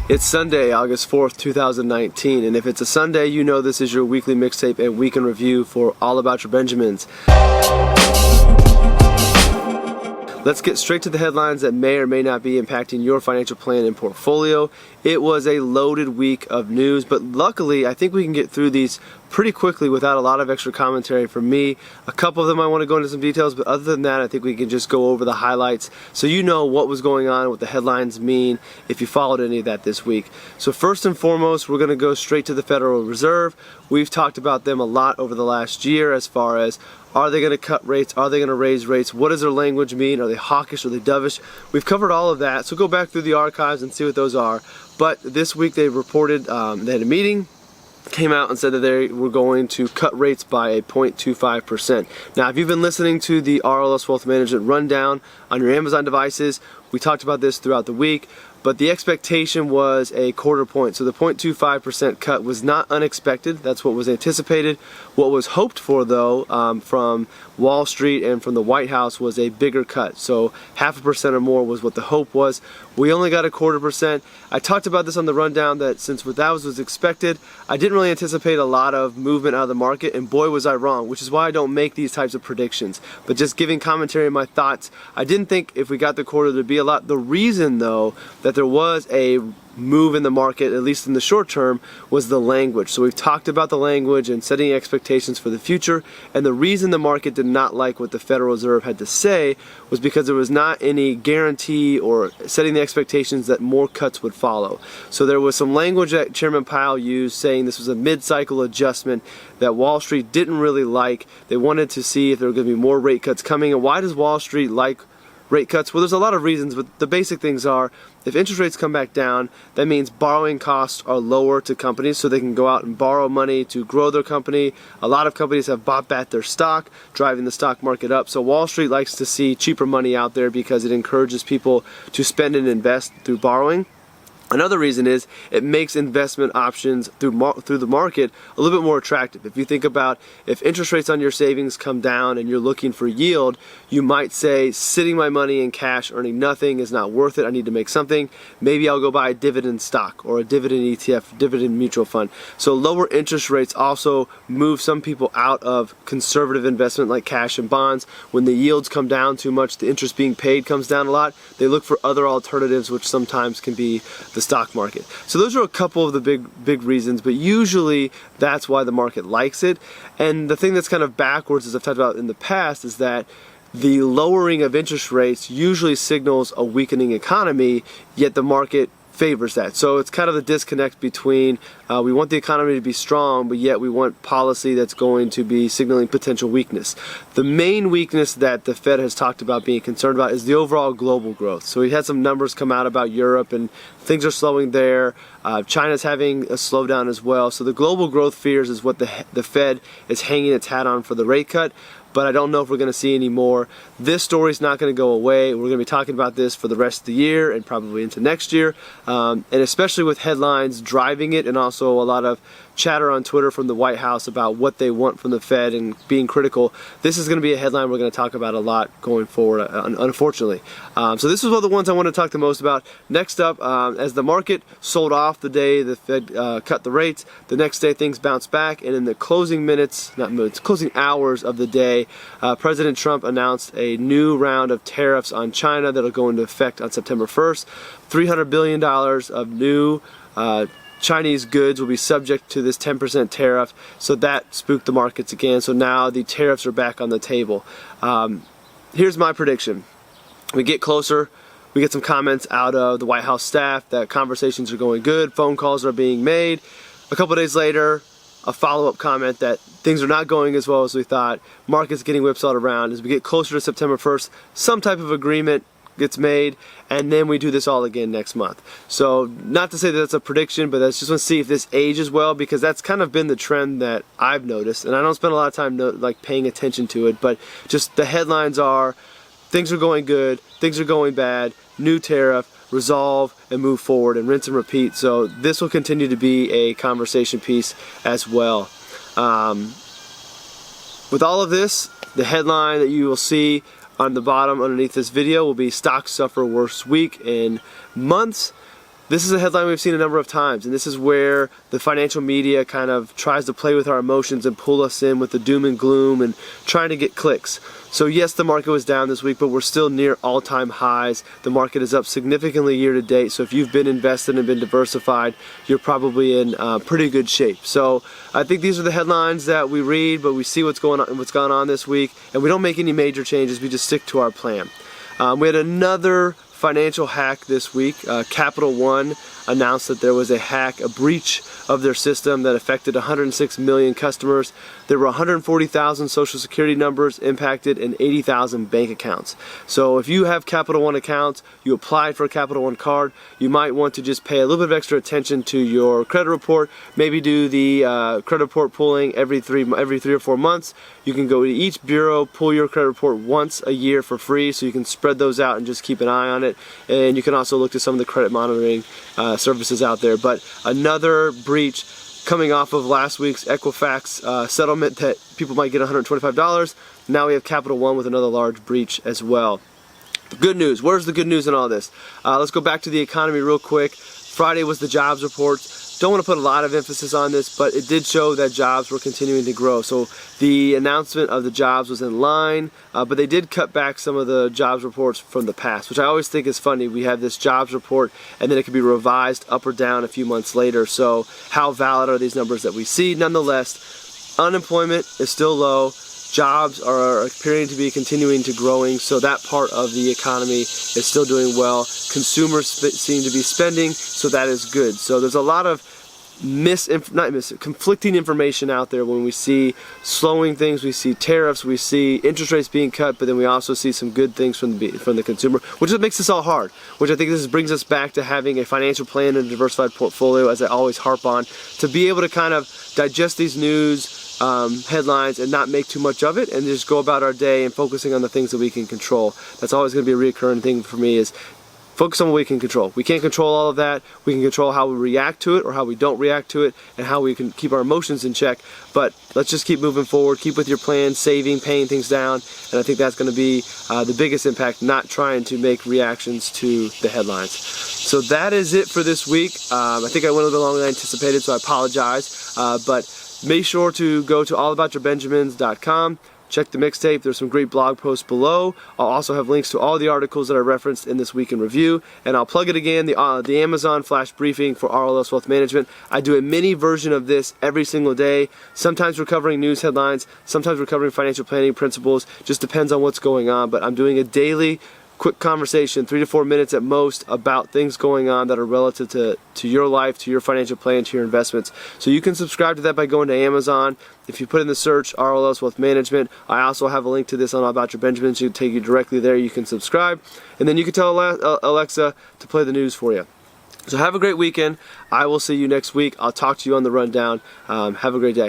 It's Sunday, August 4th, 2019, and if it's a Sunday, you know this is your weekly mixtape and weekend review for All About Your Benjamins. Let's get straight to the headlines that may or may not be impacting your financial plan and portfolio. It was a loaded week of news, but luckily I think we can get through these pretty quickly without a lot of extra commentary from me. A couple of them I want to go into some details, but other than that I think we can just go over the highlights so you know what was going on, what the headlines mean, if you followed any of that this week. So first and foremost, we're going to go straight to the Federal Reserve. We've talked about them a lot over the last year as far as are they going to cut rates? Are they going to raise rates? What does their language mean? Are they hawkish? Are they dovish? We've covered all of that, so go back through the archives and see what those are. But this week they reported they had a meeting, came out and said that they were going to cut rates by a 0.25%. Now, if you've been listening to the RLS Wealth Management Rundown on your Amazon devices, we talked about this throughout the week, but the expectation was a quarter point. So the 0.25% cut was not unexpected. That's what was anticipated. What was hoped for, though, from Wall Street and from the White House was a bigger cut. So 0.5% or more was what the hope was. We only got a 0.25%. I talked about this on the rundown that since what that was expected, I didn't really anticipate a lot of movement out of the market, and boy was I wrong, which is why I don't make these types of predictions. But just giving commentary on my thoughts, I didn't think if we got the quarter there'd be a lot. The reason, though, that there was a move in the market, at least in the short term, was the language. So we've talked about the language and setting expectations for the future, and the reason the market did not like what the Federal Reserve had to say was because there was not any guarantee or setting the expectations that more cuts would follow. So there was some language that Chairman Powell used saying this was a mid-cycle adjustment that Wall Street didn't really like. They wanted to see if there were going to be more rate cuts coming. And why does Wall Street like rate cuts? Well, there's a lot of reasons, but the basic things are if interest rates come back down, that means borrowing costs are lower to companies so they can go out and borrow money to grow their company. A lot of companies have bought back their stock, driving the stock market up. So Wall Street likes to see cheaper money out there because it encourages people to spend and invest through borrowing. Another reason is it makes investment options through the market a little bit more attractive. If you think about if interest rates on your savings come down and you're looking for yield, you might say sitting my money in cash earning nothing is not worth it. I need to make something. Maybe I'll go buy a dividend stock or a dividend ETF, dividend mutual fund. So lower interest rates also move some people out of conservative investment like cash and bonds. When the yields come down too much, the interest being paid comes down a lot. They look for other alternatives, which sometimes can be the stock market. So those are a couple of the big reasons, but usually that's why the market likes it. And the thing that's kind of backwards, as I've talked about in the past, is that the lowering of interest rates usually signals a weakening economy, yet the market favors that. So it's kind of the disconnect between we want the economy to be strong, but yet we want policy that's going to be signaling potential weakness. The main weakness that the Fed has talked about being concerned about is the overall global growth. So we had some numbers come out about Europe and things are slowing there. China's having a slowdown as well. So the global growth fears is what the Fed is hanging its hat on for the rate cut. But I don't know if we're going to see any more. This story's not going to go away. We're going to be talking about this for the rest of the year and probably into next year. And especially with headlines driving it and also a lot of chatter on Twitter from the White House about what they want from the Fed and being critical. This is going to be a headline we're going to talk about a lot going forward, unfortunately. So this is one of the ones I want to talk the most about. Next up, as the market sold off the day the Fed cut the rates, the next day things bounced back, and in the closing closing hours of the day, President Trump announced a new round of tariffs on China that'll go into effect on September 1st. $300 billion of new Chinese goods will be subject to this 10% tariff, so that spooked the markets again. So now the tariffs are back on the table. Here's my prediction. We get closer, we get some comments out of the White House staff that conversations are going good, phone calls are being made. A couple days later, a follow-up comment that things are not going as well as we thought. Markets getting whipsawed around. As we get closer to September 1st, some type of agreement gets made, and then we do this all again next month. So not to say that that's a prediction, but I just want to see if this ages well, because that's kind of been the trend that I've noticed, and I don't spend a lot of time paying attention to it, but just the headlines are things are going good, things are going bad, new tariff, resolve and move forward, and rinse and repeat. So this will continue to be a conversation piece as well. With all of this, the headline that you will see on the bottom underneath this video will be stocks suffer worst week in months. This is a headline we've seen a number of times, and this is where the financial media kind of tries to play with our emotions and pull us in with the doom and gloom and trying to get clicks. So yes, the market was down this week, but we're still near all-time highs. The market is up significantly year to date, so if you've been invested and been diversified, you're probably in pretty good shape. So I think these are the headlines that we read, but we see what's gone on this week, and we don't make any major changes. We just stick to our plan. We had another financial hack this week. Capital One announced that there was a hack, a breach of their system that affected 106 million customers. There were 140,000 social security numbers impacted and 80,000 bank accounts. So if you have Capital One accounts, you applied for a Capital One card, you might want to just pay a little bit of extra attention to your credit report. Maybe do the credit report pulling every three or 4 months. You can go to each bureau, pull your credit report once a year for free, so you can spread those out and just keep an eye on it. And you can also look to some of the credit monitoring services out there. But another breach coming off of last week's Equifax settlement that people might get $125. Now we have Capital One with another large breach as well. Good news. Where's the good news in all this? Let's go back to the economy real quick. Friday was the jobs report. Don't want to put a lot of emphasis on this, but it did show that jobs were continuing to grow. So the announcement of the jobs was in line, but they did cut back some of the jobs reports from the past, which I always think is funny. We have this jobs report, and then it can be revised up or down a few months later. So how valid are these numbers that we see? Nonetheless, unemployment is still low. Jobs are appearing to be continuing to growing, so that part of the economy is still doing well. Consumers seem to be spending, so that is good. So there's a lot of conflicting information out there when we see slowing things, we see tariffs, we see interest rates being cut, but then we also see some good things from the consumer, which makes this all hard, which I think this brings us back to having a financial plan and a diversified portfolio, as I always harp on, to be able to kind of digest these news headlines and not make too much of it and just go about our day and focusing on the things that we can control. That's always going to be a recurring thing for me, is focus on what we can control. We can't control all of that. We can control how we react to it or how we don't react to it, and how we can keep our emotions in check. But let's just keep moving forward, keep with your plan, saving, paying things down, and I think that's going to be the biggest impact, not trying to make reactions to the headlines. So that is it for this week. I think I went a little bit longer than I anticipated, so I apologize. But make sure to go to allaboutyourbenjamins.com. Check the mixtape. There's some great blog posts below. I'll also have links to all the articles that I referenced in this week in review. And I'll plug it again, the Amazon Flash Briefing for RLS Wealth Management. I do a mini version of this every single day. Sometimes we're covering news headlines. Sometimes we're covering financial planning principles. Just depends on what's going on. But I'm doing a daily quick conversation, 3 to 4 minutes at most, about things going on that are relative to your life, to your financial plan, to your investments. So you can subscribe to that by going to Amazon. If you put in the search RLS Wealth Management, I also have a link to this on All About Your Benjamins. It'll take you directly there. You can subscribe, and then you can tell Alexa to play the news for you. So have a great weekend. I will see you next week. I'll talk to you on the rundown. Have a great day.